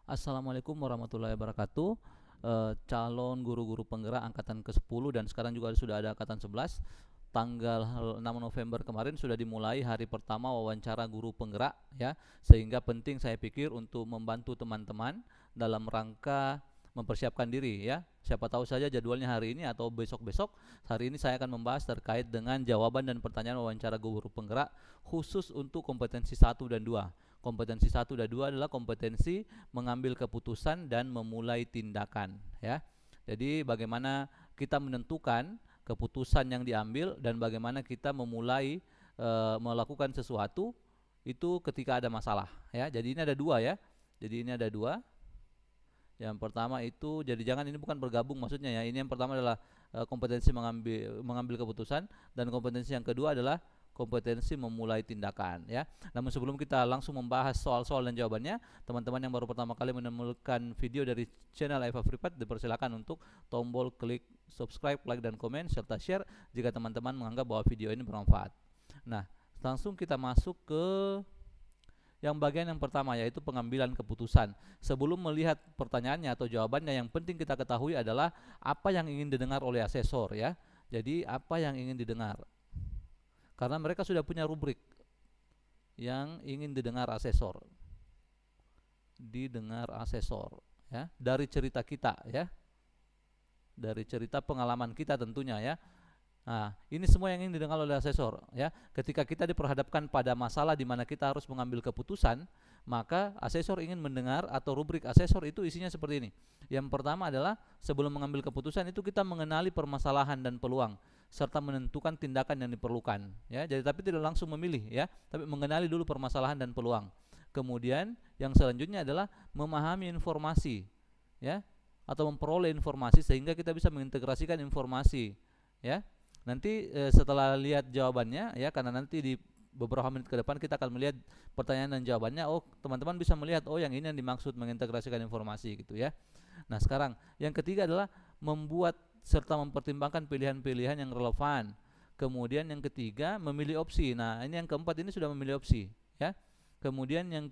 Assalamualaikum warahmatullahi wabarakatuh. Calon guru-guru penggerak angkatan ke-10 dan sekarang juga sudah ada angkatan 11. Tanggal 6 November kemarin sudah dimulai hari pertama wawancara guru penggerak ya. Sehingga penting saya pikir untuk membantu teman-teman dalam rangka mempersiapkan diri ya. Siapa tahu saja jadwalnya hari ini atau besok-besok. Hari ini saya akan membahas terkait dengan jawaban dan pertanyaan wawancara guru penggerak khusus untuk kompetensi 1 dan 2. Kompetensi 1 dan 2 adalah kompetensi mengambil keputusan dan memulai tindakan ya. Jadi bagaimana kita menentukan keputusan yang diambil dan bagaimana kita memulai melakukan sesuatu itu ketika ada masalah ya. Jadi ini ada dua ya. Jadi ini ada dua. Yang pertama itu, jadi jangan ini bukan bergabung maksudnya ya. Ini yang pertama adalah kompetensi mengambil keputusan, dan kompetensi yang kedua adalah kompetensi memulai tindakan ya. Namun sebelum kita langsung membahas soal-soal dan jawabannya, teman-teman yang baru pertama kali menemukan video dari channel Eva Fripat, dipersilakan untuk tombol klik subscribe, like dan komen serta share jika teman-teman menganggap bahwa video ini bermanfaat. Nah, langsung kita masuk ke yang bagian yang pertama, yaitu pengambilan keputusan. Sebelum melihat pertanyaannya atau jawabannya, yang penting kita ketahui adalah apa yang ingin didengar oleh asesor ya. Jadi apa yang ingin didengar? Karena mereka sudah punya rubrik yang ingin didengar asesor. Didengar asesor ya, dari cerita kita ya. Dari cerita pengalaman kita tentunya ya. Nah, ini semua yang ingin didengar oleh asesor ya. Ketika kita diperhadapkan pada masalah di mana kita harus mengambil keputusan, maka asesor ingin mendengar, atau rubrik asesor itu isinya seperti ini. Yang pertama adalah sebelum mengambil keputusan itu kita mengenali permasalahan dan peluang serta menentukan tindakan yang diperlukan ya. Jadi tapi tidak langsung memilih ya, tapi mengenali dulu permasalahan dan peluang. Kemudian yang selanjutnya adalah memahami informasi ya, atau memperoleh informasi sehingga kita bisa mengintegrasikan informasi ya. Nanti setelah lihat jawabannya ya, karena nanti di beberapa menit ke depan kita akan melihat pertanyaan dan jawabannya. Oh, teman-teman bisa melihat, oh yang ini yang dimaksud mengintegrasikan informasi gitu ya. Nah, sekarang yang ketiga adalah membuat serta mempertimbangkan pilihan-pilihan yang relevan. Kemudian yang ketiga memilih opsi. Nah, ini yang keempat ini sudah memilih opsi ya. Kemudian yang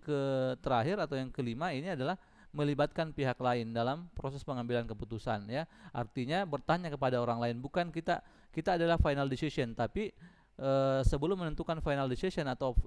terakhir atau yang kelima ini adalah melibatkan pihak lain dalam proses pengambilan keputusan ya. Artinya bertanya kepada orang lain, bukan kita adalah final decision, tapi sebelum menentukan final decision atau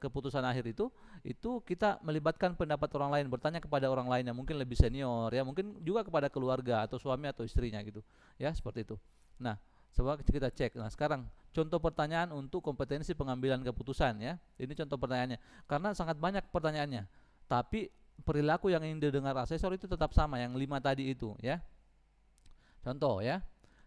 keputusan akhir itu kita melibatkan pendapat orang lain, bertanya kepada orang lain yang mungkin lebih senior ya, mungkin juga kepada keluarga atau suami atau istrinya gitu ya, seperti itu. Nah, coba kita cek. Nah, sekarang contoh pertanyaan untuk kompetensi pengambilan keputusan ya. Ini contoh pertanyaannya. Karena sangat banyak pertanyaannya, tapi perilaku yang ingin didengar asesor itu tetap sama, yang 5 tadi itu ya. Contoh ya,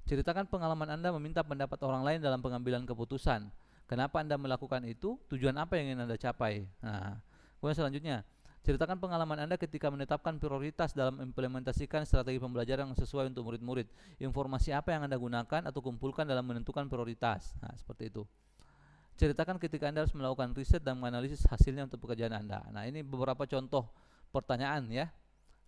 ceritakan pengalaman Anda meminta pendapat orang lain dalam pengambilan keputusan. Kenapa Anda melakukan itu? Tujuan apa yang ingin Anda capai? Nah, kemudian selanjutnya, ceritakan pengalaman Anda ketika menetapkan prioritas dalam implementasikan strategi pembelajaran yang sesuai untuk murid-murid. Informasi apa yang Anda gunakan atau kumpulkan dalam menentukan prioritas? Nah, seperti itu. Ceritakan ketika Anda harus melakukan riset dan menganalisis hasilnya untuk pekerjaan Anda. Nah, ini beberapa contoh pertanyaan ya.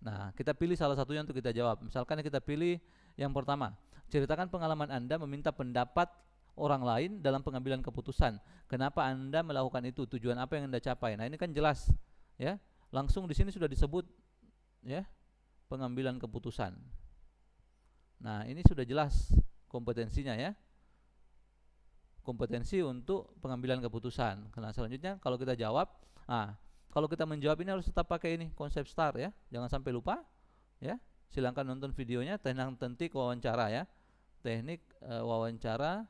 Nah, kita pilih salah satunya untuk kita jawab. Misalkan kita pilih yang pertama, ceritakan pengalaman Anda meminta pendapat orang lain dalam pengambilan keputusan. Kenapa Anda melakukan itu? Tujuan apa yang Anda capai? Nah, ini kan jelas ya. Langsung di sini sudah disebut ya, pengambilan keputusan. Nah, ini sudah jelas kompetensinya ya. Kompetensi untuk pengambilan keputusan. Nah, selanjutnya kalau kita jawab, kalau kita menjawab ini harus tetap pakai ini konsep STAR ya, jangan sampai lupa ya. Silahkan nonton videonya, teknik wawancara ya, teknik wawancara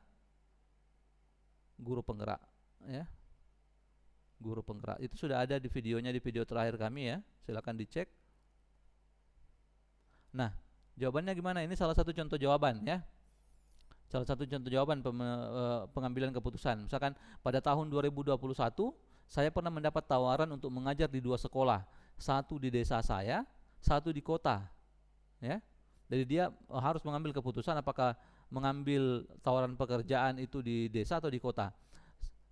guru penggerak ya, guru penggerak itu sudah ada di videonya, di video terakhir kami ya, silahkan dicek. Nah, jawabannya gimana? Ini salah satu contoh jawaban ya. Salah satu contoh jawaban pengambilan keputusan. Misalkan pada tahun 2021 saya pernah mendapat tawaran untuk mengajar di 2 sekolah, satu di desa saya, satu di kota ya. Jadi dia harus mengambil keputusan apakah mengambil tawaran pekerjaan itu di desa atau di kota.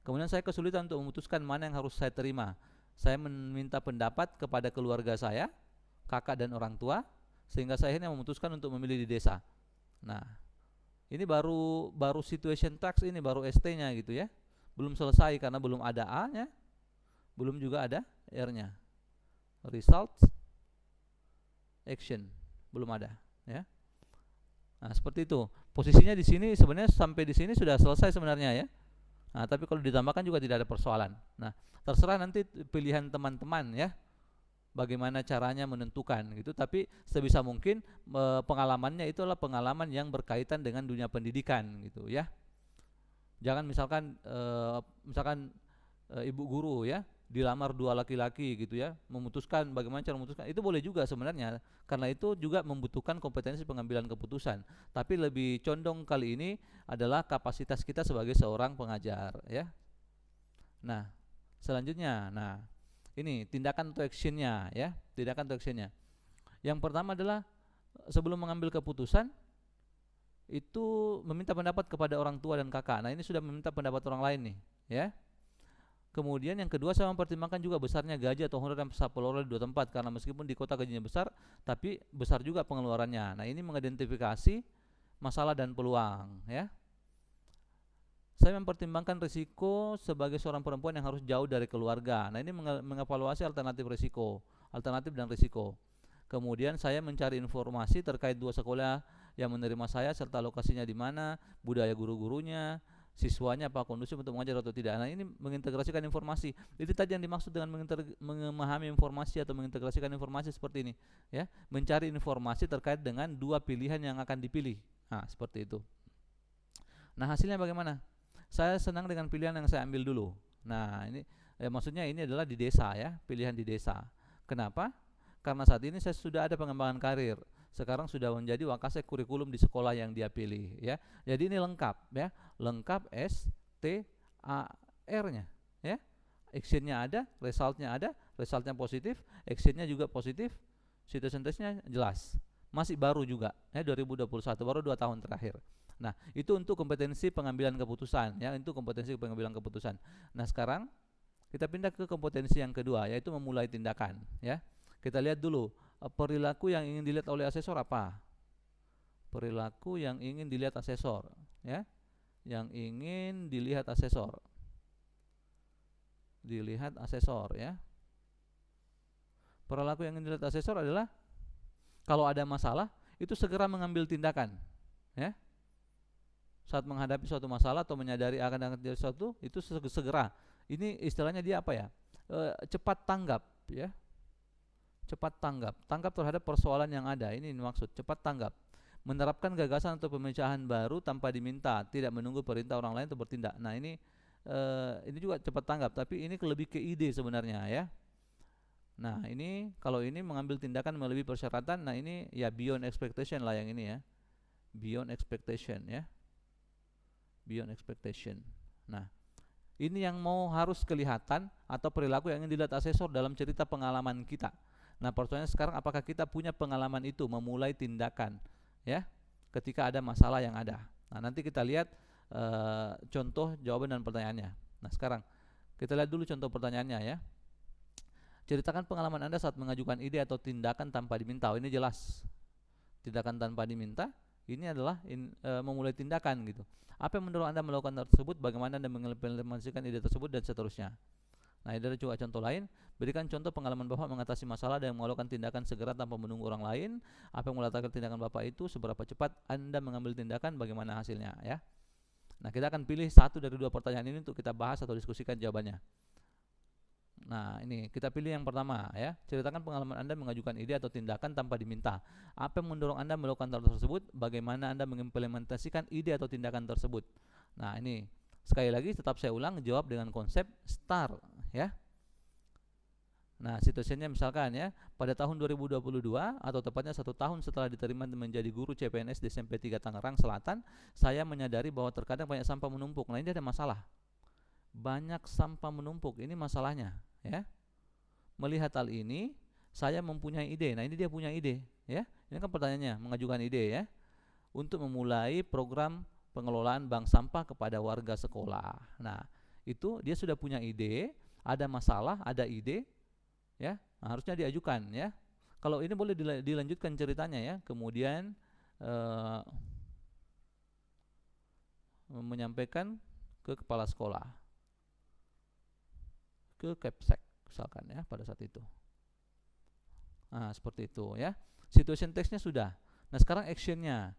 Kemudian saya kesulitan untuk memutuskan mana yang harus saya terima. Saya meminta pendapat kepada keluarga saya, kakak dan orang tua, sehingga saya akhirnya memutuskan untuk memilih di desa. Nah, ini baru situation task, ini baru ST-nya gitu ya. Belum selesai karena belum ada A-nya, belum juga ada R-nya. Results action, belum ada, ya. Nah, seperti itu. Posisinya di sini sebenarnya sampai di sini sudah selesai sebenarnya ya. Nah, tapi kalau ditambahkan juga tidak ada persoalan. Nah, terserah nanti pilihan teman-teman ya, bagaimana caranya menentukan gitu. Tapi sebisa mungkin pengalamannya itu adalah pengalaman yang berkaitan dengan dunia pendidikan gitu ya. Jangan misalkan ibu guru ya dilamar dua laki-laki gitu ya, memutuskan bagaimana cara memutuskan, itu boleh juga sebenarnya, karena itu juga membutuhkan kompetensi pengambilan keputusan, tapi lebih condong kali ini adalah kapasitas kita sebagai seorang pengajar ya. Nah, selanjutnya, nah ini tindakan atau actionnya ya, tindakan atau actionnya. Yang pertama adalah sebelum mengambil keputusan itu meminta pendapat kepada orang tua dan kakak. Nah, ini sudah meminta pendapat orang lain nih ya. Kemudian yang kedua, saya mempertimbangkan juga besarnya gaji atau honorer yang saya peroleh di dua tempat, karena meskipun di kota gajinya besar, tapi besar juga pengeluarannya. Nah, ini mengidentifikasi masalah dan peluang ya. Saya mempertimbangkan risiko sebagai seorang perempuan yang harus jauh dari keluarga. Nah, ini mengevaluasi alternatif risiko, alternatif dan risiko. Kemudian saya mencari informasi terkait dua sekolah yang menerima saya serta lokasinya di mana, budaya guru-gurunya, siswanya apa kondusif untuk mengajar atau tidak. Nah, ini mengintegrasikan informasi. Itu tadi yang dimaksud dengan memahami informasi atau mengintegrasikan informasi seperti ini, ya. Mencari informasi terkait dengan dua pilihan yang akan dipilih. Nah, seperti itu. Nah, hasilnya bagaimana? Saya senang dengan pilihan yang saya ambil dulu. Nah, ini maksudnya ini adalah di desa ya, pilihan di desa. Kenapa? Karena saat ini saya sudah ada pengembangan karir. Sekarang sudah menjadi wakasek kurikulum di sekolah yang dia pilih ya. Jadi ini lengkap ya, lengkap STAR-nya ya. Actionnya ada, resultnya positif, actionnya juga positif, situation testnya jelas. Masih baru juga ya, 2021, baru 2 tahun terakhir. Nah, itu untuk kompetensi pengambilan keputusan ya, itu kompetensi pengambilan keputusan. Nah, sekarang kita pindah ke kompetensi yang kedua, yaitu memulai tindakan ya. Kita lihat dulu perilaku yang ingin dilihat oleh asesor apa? Perilaku yang ingin dilihat asesor ya. Yang ingin dilihat asesor. Dilihat asesor ya. Perilaku yang ingin dilihat asesor adalah kalau ada masalah itu segera mengambil tindakan ya. Saat menghadapi suatu masalah atau menyadari akan terjadi sesuatu itu segera. Ini istilahnya dia apa ya? Cepat tanggap ya. Cepat tanggap terhadap persoalan yang ada. Ini maksud cepat tanggap. Menerapkan gagasan atau pemecahan baru tanpa diminta, tidak menunggu perintah orang lain untuk bertindak. Nah, ini juga cepat tanggap, tapi ini lebih ke ide sebenarnya ya. Nah, ini kalau ini mengambil tindakan melebihi persyaratan, nah ini ya beyond expectation lah yang ini ya. Beyond expectation ya. Beyond expectation. Nah, ini yang mau harus kelihatan atau perilaku yang ingin dilihat asesor dalam cerita pengalaman kita. Nah, pertanyaannya sekarang apakah kita punya pengalaman itu memulai tindakan ya ketika ada masalah yang ada. Nah, nanti kita lihat contoh jawaban dan pertanyaannya. Nah, sekarang kita lihat dulu contoh pertanyaannya ya. Ceritakan pengalaman Anda saat mengajukan ide atau tindakan tanpa diminta. Oh, ini jelas. Tindakan tanpa diminta ini adalah memulai tindakan gitu. Apa yang mendorong Anda melakukan tersebut, bagaimana Anda mengimplementasikan ide tersebut, dan seterusnya. Nah, ini ada juga contoh lain. Berikan contoh pengalaman Bapak mengatasi masalah dan melakukan tindakan segera tanpa menunggu orang lain. Apa yang melatar tindakan Bapak itu, seberapa cepat Anda mengambil tindakan, bagaimana hasilnya ya. Nah, kita akan pilih satu dari dua pertanyaan ini untuk kita bahas atau diskusikan jawabannya. Nah, ini kita pilih yang pertama ya. Ceritakan pengalaman Anda mengajukan ide atau tindakan tanpa diminta. Apa yang mendorong Anda melakukan hal tersebut? Bagaimana Anda mengimplementasikan ide atau tindakan tersebut? Nah, ini sekali lagi tetap saya ulang, jawab dengan konsep STAR ya. Nah, situasinya misalkan ya, pada tahun 2022 atau tepatnya 1 tahun setelah diterima menjadi guru CPNS di SMP 3 Tangerang Selatan, saya menyadari bahwa terkadang banyak sampah menumpuk. Nah, ini ada masalah. Banyak sampah menumpuk, ini masalahnya ya. Melihat hal ini, saya mempunyai ide. Nah, ini dia punya ide ya. Ini kan pertanyaannya, mengajukan ide ya, untuk memulai program pengelolaan bank sampah kepada warga sekolah. Nah, itu dia sudah punya ide, ada masalah, ada ide ya. Nah, harusnya diajukan ya. Kalau ini boleh dilanjutkan ceritanya ya. Kemudian menyampaikan ke kepala sekolah, ke Kepsek misalkan ya pada saat itu. Nah, seperti itu ya. Situation text-nya sudah. Nah, sekarang action-nya.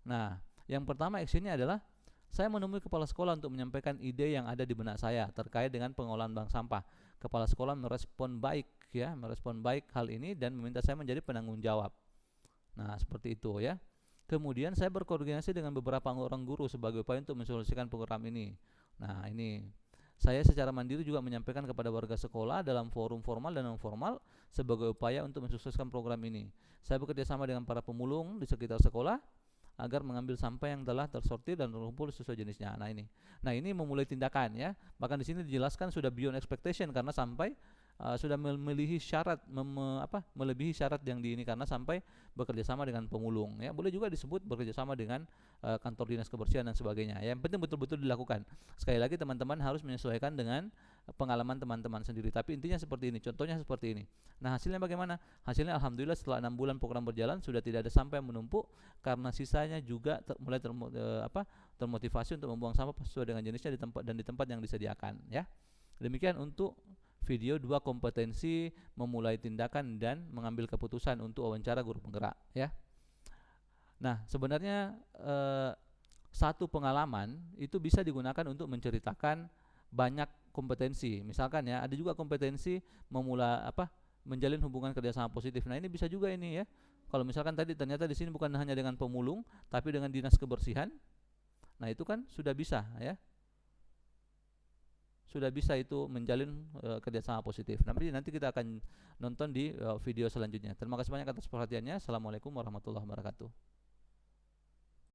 Nah, yang pertama actionnya adalah saya menemui kepala sekolah untuk menyampaikan ide yang ada di benak saya terkait dengan pengolahan bank sampah. Kepala sekolah merespon baik hal ini dan meminta saya menjadi penanggung jawab. Nah, seperti itu ya. Kemudian saya berkoordinasi dengan beberapa orang guru sebagai upaya untuk mensolusikan program ini. Nah, ini saya secara mandiri juga menyampaikan kepada warga sekolah dalam forum formal dan non formal sebagai upaya untuk mensukseskan program ini. Saya bekerja sama dengan para pemulung di sekitar sekolah agar mengambil sampah yang telah tersortir dan terkumpul sesuai jenisnya. Nah ini memulai tindakan ya. Bahkan di sini dijelaskan sudah beyond expectation karena sampai sudah melebihi melebihi syarat yang di ini karena sampai bekerja sama dengan pemulung ya. Boleh juga disebut bekerja sama dengan kantor dinas kebersihan dan sebagainya. Yang penting betul-betul dilakukan. Sekali lagi teman-teman harus menyesuaikan dengan pengalaman teman-teman sendiri. Tapi intinya seperti ini, contohnya seperti ini. Nah, hasilnya bagaimana? Hasilnya alhamdulillah setelah 6 bulan program berjalan sudah tidak ada sampah yang menumpuk karena sisanya juga mulai termotivasi untuk membuang sampah sesuai dengan jenisnya di tempat yang disediakan ya. Demikian untuk video 2 kompetensi memulai tindakan dan mengambil keputusan untuk wawancara guru penggerak ya. Nah, sebenarnya satu pengalaman itu bisa digunakan untuk menceritakan banyak kompetensi. Misalkan ya, ada juga kompetensi menjalin hubungan kerjasama positif. Nah, ini bisa juga ini ya. Kalau misalkan tadi ternyata di sini bukan hanya dengan pemulung, tapi dengan dinas kebersihan. Nah, itu kan sudah bisa ya. Sudah bisa itu menjalin kerjasama positif. Nanti kita akan nonton di video selanjutnya. Terima kasih banyak atas perhatiannya. Assalamualaikum warahmatullahi wabarakatuh.